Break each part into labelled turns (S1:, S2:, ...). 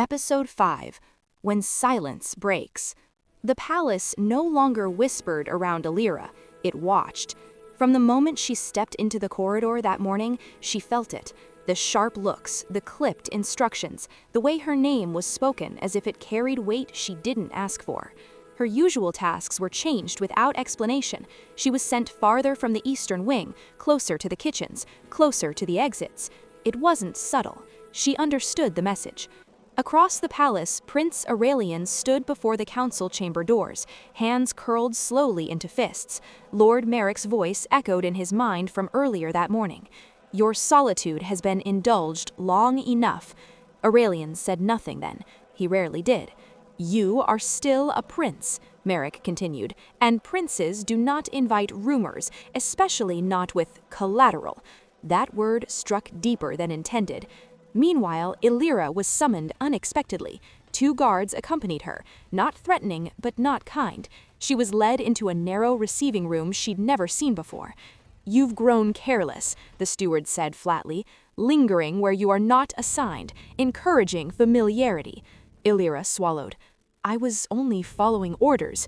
S1: Episode 5. When Silence Breaks. The palace no longer whispered around Elira, it watched. From the moment she stepped into the corridor that morning, she felt it. The sharp looks, the clipped instructions, the way her name was spoken as if it carried weight she didn't ask for. Her usual tasks were changed without explanation. She was sent farther from the eastern wing, closer to the kitchens, closer to the exits. It wasn't subtle. She understood the message. Across the palace, Prince Aurelian stood before the council chamber doors, hands curled slowly into fists. Lord Merrick's voice echoed in his mind from earlier that morning. "Your solitude has been indulged long enough." Aurelian said nothing then. He rarely did. "You are still a prince," Merrick continued, "and princes do not invite rumors, especially not with collateral." That word struck deeper than intended. Meanwhile, Elira was summoned unexpectedly. 2 guards accompanied her, not threatening, but not kind. She was led into a narrow receiving room she'd never seen before. "You've grown careless," the steward said flatly, "lingering where you are not assigned, encouraging familiarity." Elira swallowed. "I was only following orders."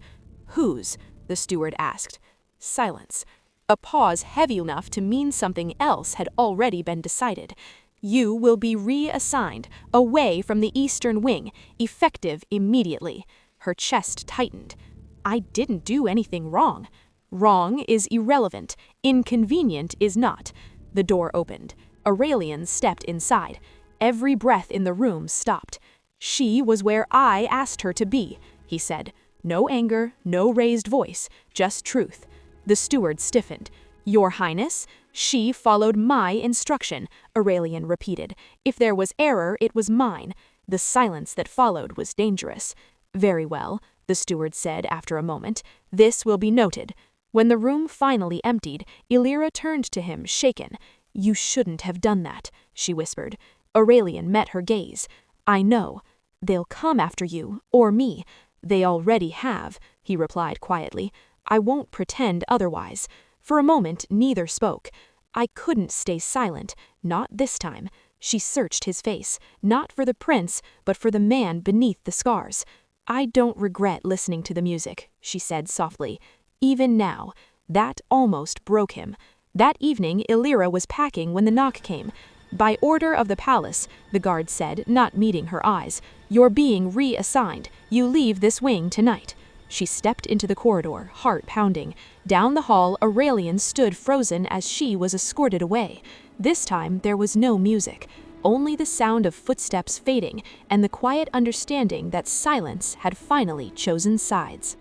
S1: "Whose?" the steward asked. Silence. A pause heavy enough to mean something else had already been decided. "You will be reassigned, away from the eastern wing, effective immediately." Her chest tightened. "I didn't do anything wrong." "Wrong is irrelevant. Inconvenient is not." The door opened. Aurelian stepped inside. Every breath in the room stopped. "She was where I asked her to be," he said. No anger, no raised voice, just truth. The steward stiffened. "Your Highness, she followed my instruction," Aurelian repeated. "If there was error, it was mine." The silence that followed was dangerous. "Very well," the steward said after a moment. "This will be noted." When the room finally emptied, Elira turned to him, shaken. "You shouldn't have done that," she whispered. Aurelian met her gaze. "I know. They'll come after you, or me." "They already have," he replied quietly. "I won't pretend otherwise." For a moment, neither spoke. "I couldn't stay silent, not this time." She searched his face, not for the prince, but for the man beneath the scars. "I don't regret listening to the music," she said softly. "Even now." That almost broke him. That evening, Elira was packing when the knock came. "By order of the palace," the guard said, not meeting her eyes. "You're being reassigned. You leave this wing tonight." She stepped into the corridor, heart pounding. Down the hall, Aurelian stood frozen as she was escorted away. This time, there was no music, only the sound of footsteps fading and the quiet understanding that silence had finally chosen sides.